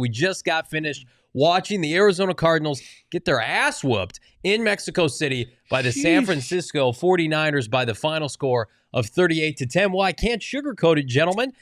We just got finished watching the Arizona Cardinals get their ass whooped in Mexico City by the San Francisco 49ers by the final score of 38-10. Well, I can't sugarcoat it, gentlemen.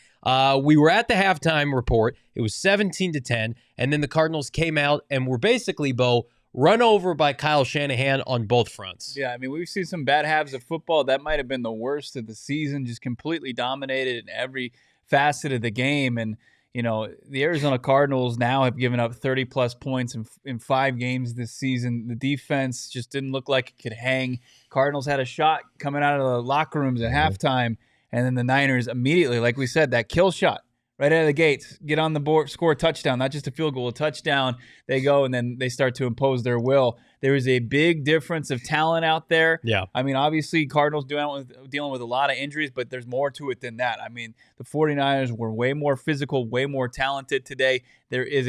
We were at the halftime report. It was 17-10, and then the Cardinals came out and were basically, Bo, run over by Kyle Shanahan on both fronts. Yeah, I mean, we've seen some bad halves of football. That might have been the worst of the season, just completely dominated in every facet of the game. And you know, the Arizona Cardinals now have given up 30-plus points in 5 games this season. The defense just didn't look like it could hang. Cardinals had a shot coming out of the locker rooms at halftime, and then the Niners immediately, like we said, that kill shot right out of the gates, get on the board, score a touchdown, not just a field goal, a touchdown. They go, and then they start to impose their will. There is a big difference of talent out there. Yeah. I mean, obviously, Cardinals dealing with a lot of injuries, but there's more to it than that. I mean, the 49ers were way more physical, way more talented today. There is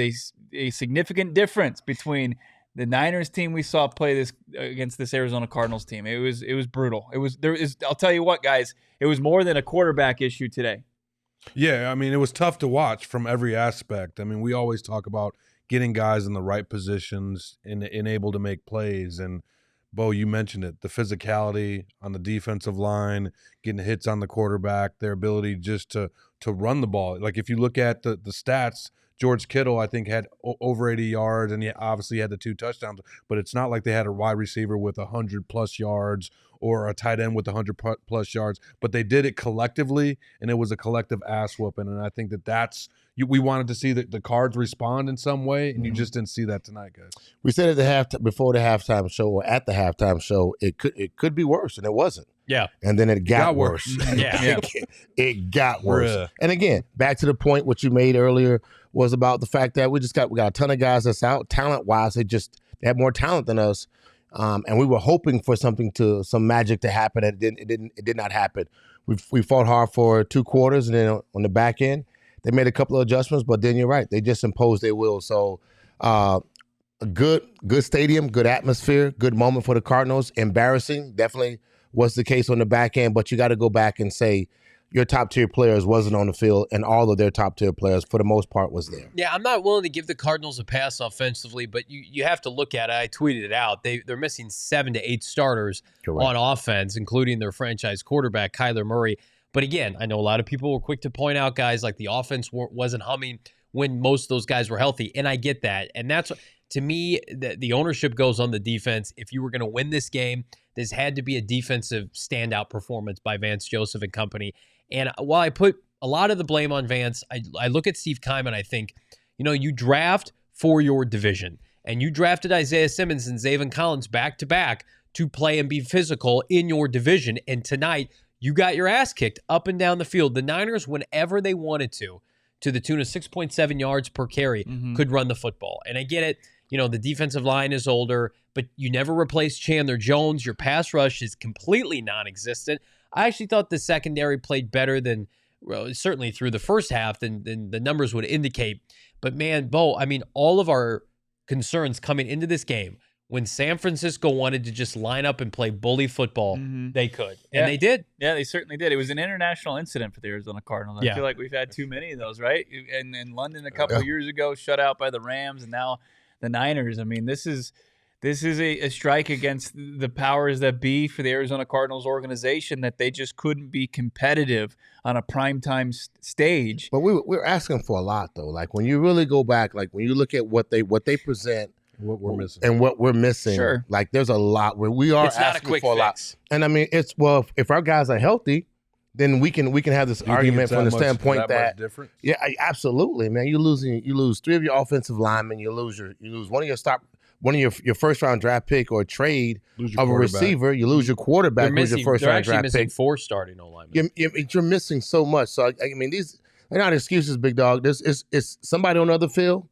a significant difference between the Niners team we saw play this against this Arizona Cardinals team. It was brutal. I'll tell you what, guys, it was more than a quarterback issue today. Yeah, I mean, it was tough to watch from every aspect. I mean, we always talk about getting guys in the right positions and able to make plays. And, Bo, you mentioned it, the physicality on the defensive line, getting hits on the quarterback, their ability just to run the ball. Like, if you look at the stats, George Kittle, I think, had over 80 yards, and he obviously had the 2 touchdowns. But it's not like they had a wide receiver with 100-plus yards or a tight end with 100-plus yards. But they did it collectively, and it was a collective ass whooping. And I think that's we wanted to see the Cards respond in some way, and you just didn't see that tonight, guys. We said before the halftime show or at the halftime show, it could be worse, and it wasn't. Yeah. And then it got worse. Yeah. It got worse. Bruh. And again, back to the point what you made earlier was about the fact that we got a ton of guys that's out talent-wise. They have more talent than us. And we were hoping for some magic to happen. It did not happen. We fought hard for 2 quarters, and then on the back end, they made a couple of adjustments, but then you're right. They just imposed their will. So a good stadium, good atmosphere, good moment for the Cardinals. Embarrassing, definitely was the case on the back end, but you got to go back and say your top-tier players wasn't on the field, and all of their top-tier players, for the most part, was there. Yeah, I'm not willing to give the Cardinals a pass offensively, but you have to look at it. I tweeted it out. They're missing 7 to 8 starters on offense, including their franchise quarterback, Kyler Murray. But again, I know a lot of people were quick to point out, guys, like the offense wasn't humming when most of those guys were healthy, and I get that. And that's, to me, the ownership goes on the defense. If you were going to win this game, this had to be a defensive standout performance by Vance Joseph and company. And while I put a lot of the blame on Vance, I look at Steve Keim and I think, you draft for your division. And you drafted Isaiah Simmons and Zaven Collins back-to-back to play and be physical in your division. And tonight, you got your ass kicked up and down the field. The Niners, whenever they wanted to the tune of 6.7 yards per carry, could run the football. And I get it. The defensive line is older, but you never replace Chandler Jones. Your pass rush is completely non-existent. I actually thought the secondary played better than, certainly through the first half than the numbers would indicate. But man, Bo, I mean, all of our concerns coming into this game, when San Francisco wanted to just line up and play bully football, they could. And they did. Yeah, they certainly did. It was an international incident for the Arizona Cardinals. I feel like we've had too many of those, right? And in London a couple of years ago, shut out by the Rams, and now the Niners. I mean, this is a strike against the powers that be for the Arizona Cardinals organization, that they just couldn't be competitive on a primetime stage. But we're asking for a lot, though. Like, when you really go back, like when you look at what they present, what we're missing, and what we're missing, sure, like there's a lot where we are asking for a lot. And I mean, if our guys are healthy, then we can have this argument from the standpoint that absolutely, man. You lose 3 of your offensive linemen. You lose one of your first round draft pick or trade of a receiver. You lose your quarterback who's your first round draft pick. They're missing 4 starting O-linemen. You're missing so much. So I mean, these are not excuses, big dog. It's somebody on the other field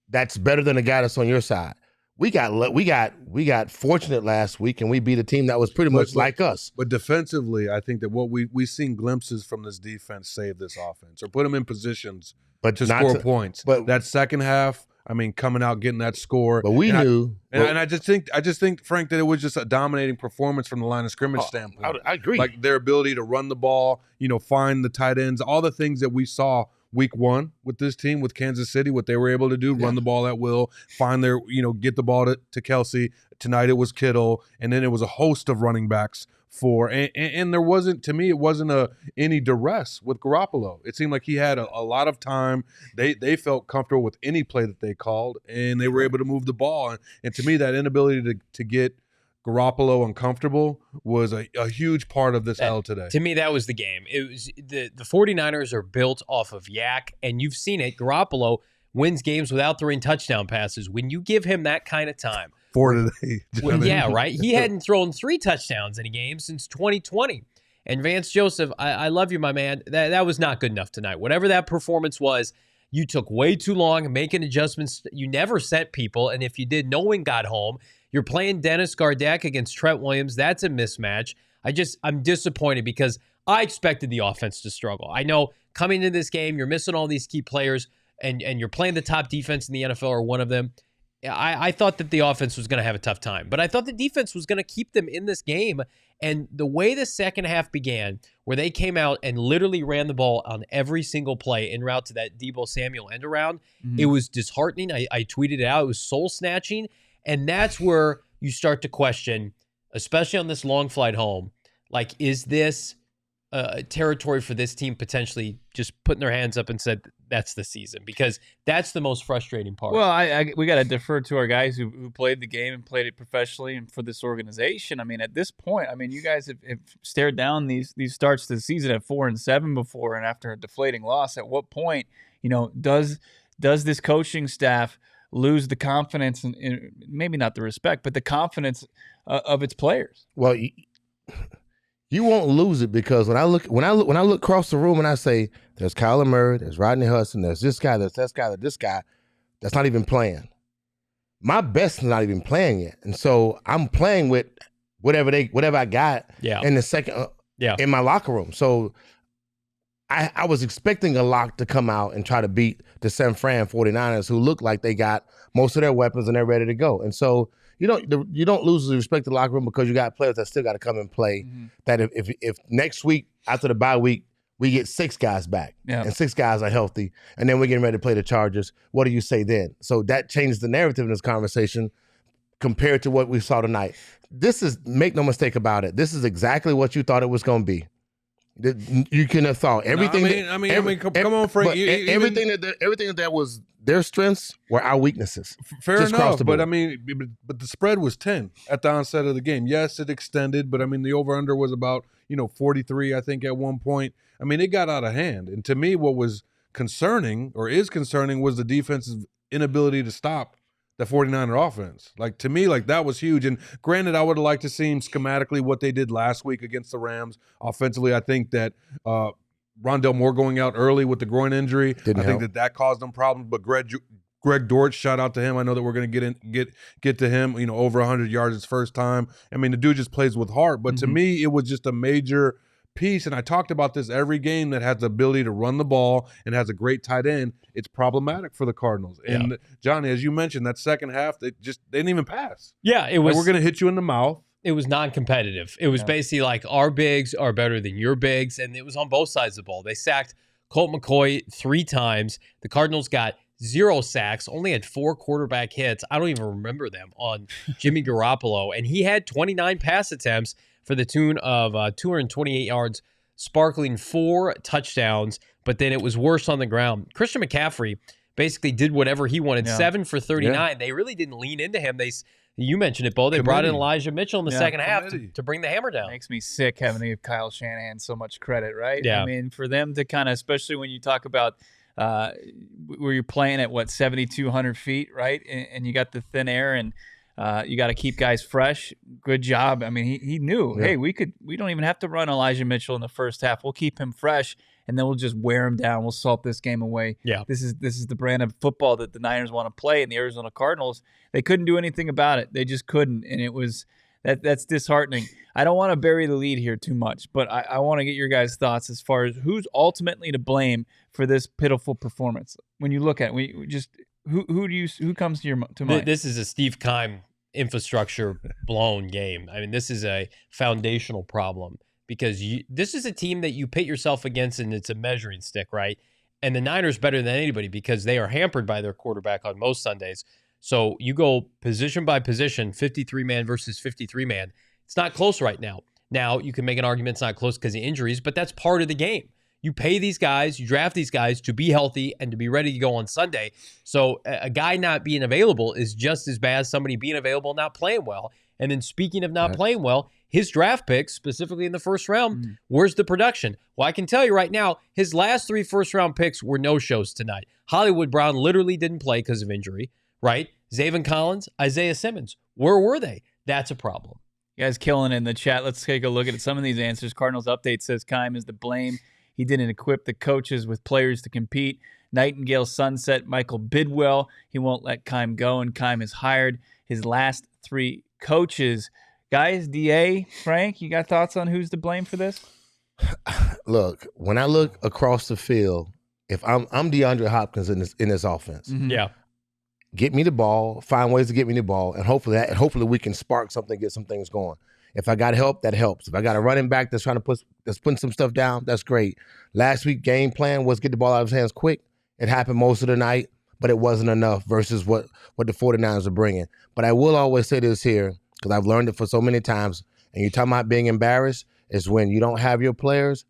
that's better than the guy that's on your side. We got fortunate last week, and we beat a team that was pretty much like us. But defensively, I think that what we've seen glimpses from this defense save this offense or put them in positions to score points. But that second half, I mean, coming out getting that score. But we knew, and I just think, Frank, that it was just a dominating performance from the line of scrimmage standpoint. I agree. Like their ability to run the ball, find the tight ends, all the things that we saw week 1 with this team, with Kansas City, what they were able to do, run the ball at will, find their, get the ball to Kelsey. Tonight it was Kittle, and then it was a host of running backs and there wasn't, to me, it wasn't any duress with Garoppolo. It seemed like he had a lot of time. They felt comfortable with any play that they called, and they were able to move the ball. And to me, that inability to get Garoppolo uncomfortable was a huge part of this L today. To me, that was the game. It was the 49ers are built off of yak, and you've seen it. Garoppolo wins games without throwing touchdown passes. When you give him that kind of time. 4 today. Well, yeah, right? He hadn't thrown 3 touchdowns in a game since 2020. And Vance Joseph, I love you, my man. That was not good enough tonight. Whatever that performance was, you took way too long making adjustments. You never sent people, and if you did, no one got home. You're playing Dennis Gardeck against Trent Williams. That's a mismatch. I'm disappointed because I expected the offense to struggle. I know coming into this game, you're missing all these key players, and you're playing the top defense in the NFL, or one of them. I thought that the offense was going to have a tough time, but I thought the defense was going to keep them in this game. And the way the second half began, where they came out and literally ran the ball on every single play en route to that Deebo Samuel end around, it was disheartening. I tweeted it out. It was soul snatching. And that's where you start to question, especially on this long flight home, like, is this territory for this team potentially just putting their hands up and said, that's the season? Because that's the most frustrating part. Well, we got to defer to our guys who played the game and played it professionally and for this organization. I mean, at this point, you guys have stared down these starts to the season at 4-7 before, and after a deflating loss. At what point, does this coaching staff lose the confidence and maybe not the respect, but the confidence of its players? Well, you won't lose it, because when I look across the room and I say, there's Kyler Murray, there's Rodney Hudson, there's this guy, there's this guy, there's this guy, that's not even playing. My best is not even playing yet, and so I'm playing with whatever I got in the second in my locker room. So I was expecting a lock to come out and try to beat the San Fran 49ers, who look like they got most of their weapons and they're ready to go. And so you don't lose the respect of the locker room, because you got players that still got to come and play. That if next week after the bye week we get 6 guys back and 6 guys are healthy, and then we're getting ready to play the Chargers, what do you say then? So that changes the narrative in this conversation compared to what we saw tonight. This is, make no mistake about it, this is exactly what you thought it was going to be. You couldn't have thought everything. Come on, Frank. Everything that was their strengths were our weaknesses. Fair enough, but but the spread was 10 at the onset of the game. Yes, it extended, but the over/under was about 43, I think, at one point. It got out of hand, and to me, what was concerning, or is concerning, was the defense's inability to stop the 49er offense. To me, that was huge. And granted, I would have liked to see schematically what they did last week against the Rams. Offensively, I think that Rondale Moore going out early with the groin injury, I think that caused them problems. But Greg Dortch, shout out to him. I know that we're going to get to him, over 100 yards his first time. The dude just plays with heart. But to me, it was just a major piece, and I talked about this, every game that has the ability to run the ball and has a great tight end, it's problematic for the Cardinals. And Johnny, as you mentioned, that second half, they didn't even pass. Yeah, it was. We're going to hit you in the mouth. It was non-competitive. It was basically like, our bigs are better than your bigs, and it was on both sides of the ball. They sacked Colt McCoy 3 times. The Cardinals got 0 sacks, only had 4 quarterback hits. I don't even remember them on Jimmy Garoppolo, and he had 29 pass attempts for the tune of 228 yards, sparkling 4 touchdowns, but then it was worse on the ground. Christian McCaffrey basically did whatever he wanted, 7 for 39. Yeah. They really didn't lean into him. You mentioned it, Bo. They brought in Elijah Mitchell in the second half to bring the hammer down. Makes me sick having to give Kyle Shanahan so much credit, right? Yeah. For them to kind of, especially when you talk about where you're playing at, 7,200 feet, right? And you got the thin air, and you got to keep guys fresh. Good job. He knew, hey, we don't even have to run Elijah Mitchell in the first half. We'll keep him fresh, and then we'll just wear him down. We'll salt this game away. Yeah. This is the brand of football that the Niners want to play, and the Arizona Cardinals, they couldn't do anything about it. They just couldn't, and it was that's disheartening. I don't want to bury the lead here too much, but I want to get your guys' thoughts as far as who's ultimately to blame for this pitiful performance. When you look at it, who comes to mind? This is a Steve Keim infrastructure blown game. This is a foundational problem, because this is a team that you pit yourself against, and it's a measuring stick, right? And the Niners better than anybody because they are hampered by their quarterback on most Sundays. So you go position by position, 53-man versus 53-man. It's not close right now. Now, you can make an argument it's not close because of injuries, but that's part of the game. You pay these guys, you draft these guys to be healthy and to be ready to go on Sunday. So a guy not being available is just as bad as somebody being available and not playing well. And then speaking of not playing well, his draft picks, specifically in the first round, where's the production? Well, I can tell you right now, his last 3 first-round picks were no-shows tonight. Hollywood Brown literally didn't play because of injury, right? Zaven Collins, Isaiah Simmons, where were they? That's a problem. You guys killing it in the chat. Let's take a look at some of these answers. Cardinals Update says Keim is the blame. He didn't equip the coaches with players to compete. Nightingale Sunset, Michael Bidwell. He won't let Keim go, and Keim has hired his last 3 coaches. Guys, DA, Frank, you got thoughts on who's to blame for this? Look, when I look across the field, if I'm DeAndre Hopkins in this offense, Yeah. Get me the ball, find ways to get me the ball, and hopefully we can spark something, get some things going. If I got help, that helps. If I got a running back that's putting some stuff down, that's great. Last week game plan was get the ball out of his hands quick. It happened most of the night, but it wasn't enough versus what the 49ers are bringing. But I will always say this here, because I've learned it for so many times, and you're talking about being embarrassed, is when you don't have your players,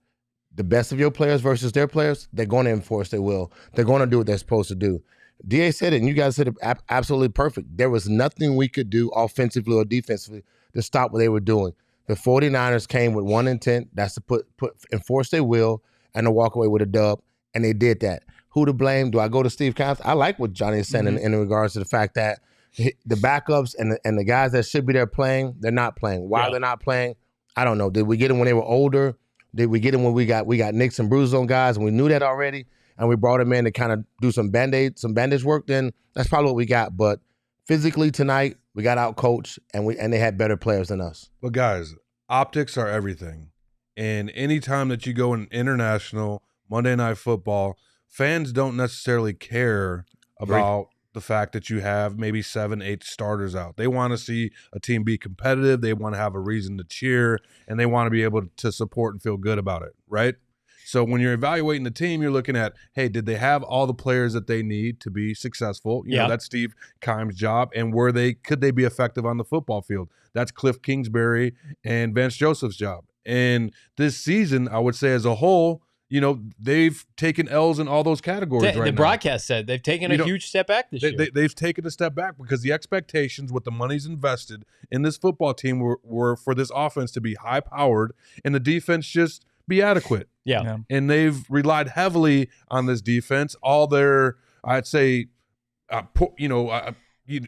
the best of your players versus their players, they're going to enforce their will. They're going to do what they're supposed to do. DA said it, and you guys said it absolutely perfect. There was nothing we could do offensively or defensively to stop what they were doing. The 49ers came with one intent, that's to enforce their will and to walk away with a dub, and they did that. Who to blame? Do I go to Steve Keim? I like what Johnny is saying in regards to the fact that the backups and the guys that should be there playing, they're not playing. Why they're not playing, I don't know. Did we get them when they were older? Did we get them when we got nicks and bruises on guys and we knew that already? And we brought him in to kind of do some bandage work, then that's probably what we got. But physically tonight, we got out coached and they had better players than us. But guys, optics are everything. And anytime that you go in international Monday Night Football, fans don't necessarily care about the fact that you have maybe 7, 8 starters out. They want to see a team be competitive. They want to have a reason to cheer, and they want to be able to support and feel good about it, right? So when you're evaluating the team, you're looking at, hey, did they have all the players that they need to be successful? You know, that's Steve Keim's job. And could they be effective on the football field? That's Cliff Kingsbury and Vance Joseph's job. And this season, I would say as a whole, you know, they've taken L's in all those categories The broadcast said they've taken a huge step back this year. They've taken a step back because the expectations with the money's invested in this football team were for this offense to be high-powered and the defense just be adequate. Yeah. And they've relied heavily on this defense. All their, I'd say,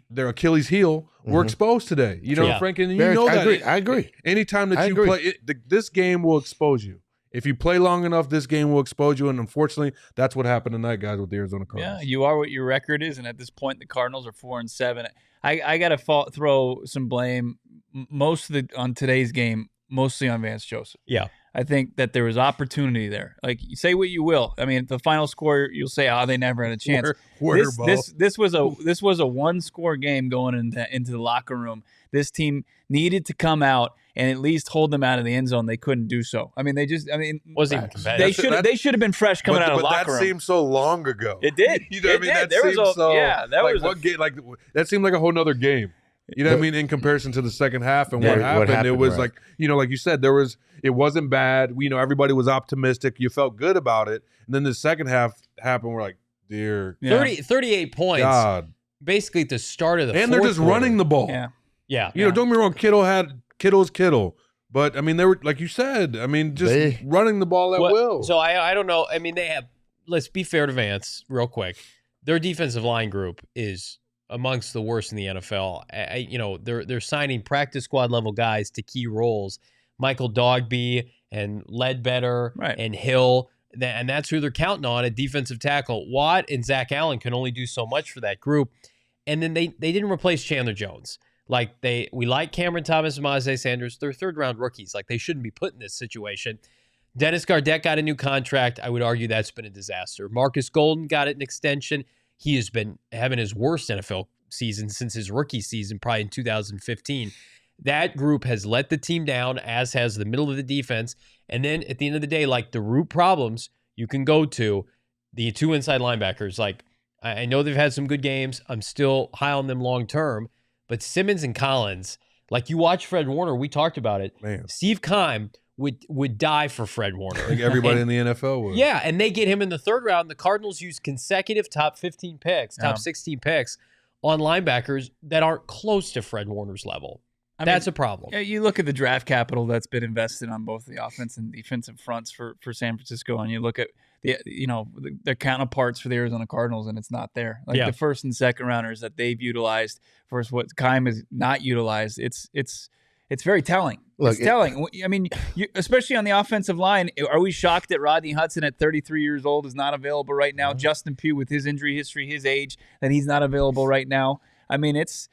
their Achilles heel were exposed today. You know, Frank, and you know that. I agree. Anytime that you play, this game will expose you. If you play long enough, this game will expose you. And unfortunately, that's what happened tonight, guys, with the Arizona Cardinals. Yeah, you are what your record is. And at this point, the Cardinals are 4-7. I got to throw some blame on today's game, mostly on Vance Joseph. Yeah. I think that there was opportunity there. Like, you say what you will. I mean, the final score, you'll say, they never had a chance. This was a one-score game going into the locker room. This team needed to come out and at least hold them out of the end zone. They couldn't do so. I mean, wasn't even competitive. They should have been fresh coming out of the locker room. But that seemed so long ago. It did. You know what I mean? That seemed like a whole nother game. You know what I mean? In comparison to the second half and what happened, it was like, you know, like you said, it wasn't bad. You know, everybody was optimistic. You felt good about it. And then the second half happened. We're like, dear. 38 points. God. Basically at the start of the And they're just running the ball. Yeah. You know, don't get me wrong. Kittle's Kittle. But, I mean, they were, like you said, I mean, just running the ball at will. So I don't know. I mean, let's be fair to Vance real quick. Their defensive line group is amongst the worst in the NFL. They're signing practice squad level guys to key roles. Michael Dogby and Ledbetter and Hill, and that's who they're counting on at defensive tackle. Watt and Zach Allen can only do so much for that group. And then they didn't replace Chandler Jones. Like we like Cameron Thomas and Myjai Sanders. They're third-round rookies. Like, they shouldn't be put in this situation. Dennis Gardeck got a new contract. I would argue that's been a disaster. Marcus Golden got an extension. He has been having his worst NFL season since his rookie season, probably in 2015. That group has let the team down, as has the middle of the defense. And then at the end of the day, like, the root problems you can go to, the 2 inside linebackers, like I know they've had some good games. I'm still high on them long term, but Simmons and Collins, like you watch Fred Warner, we talked about it. Man. Steve Keim would die for Fred Warner. Like everybody in the NFL would. Yeah, and they get him in the 3rd round. The Cardinals use consecutive top 15 picks, top 16 picks on linebackers that aren't close to Fred Warner's level. That's a problem. You look at the draft capital that's been invested on both the offense and defensive fronts for San Francisco, and you look at their counterparts for the Arizona Cardinals, and it's not there. Like the 1st and 2nd rounders that they've utilized versus what Keim has not utilized. It's very telling. Look, it's telling. I mean, especially on the offensive line, are we shocked that Rodney Hudson at 33 years old is not available right now? Justin Pugh with his injury history, his age, that he's not available right now. I mean, it's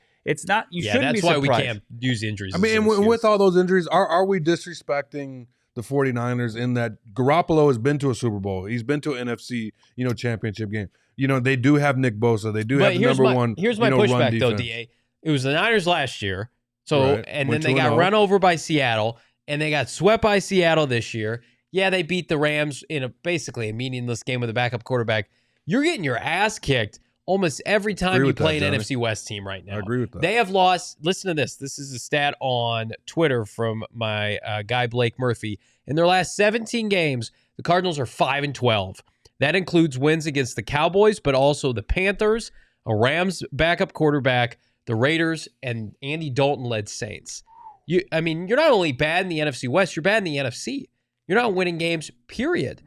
not. You shouldn't be surprised. That's why we can't use injuries. I mean, and with all those injuries, are we disrespecting the 49ers in that Garoppolo has been to a Super Bowl? He's been to an NFC, championship game. They do have Nick Bosa. They do have the number one. Here's my pushback, though, DA. It was the Niners last year. So, right. And then they got run over by Seattle, and they got swept by Seattle this year. Yeah, they beat the Rams in basically a meaningless game with a backup quarterback. You're getting your ass kicked almost every time you play an NFC West team right now. I agree with that. They have lost. Listen to this. This is a stat on Twitter from my guy Blake Murphy. In their last 17 games, the Cardinals are 5-12. That includes wins against the Cowboys, but also the Panthers, a Rams backup quarterback, the Raiders, and Andy Dalton-led Saints. You're not only bad in the NFC West, you're bad in the NFC. You're not winning games, period.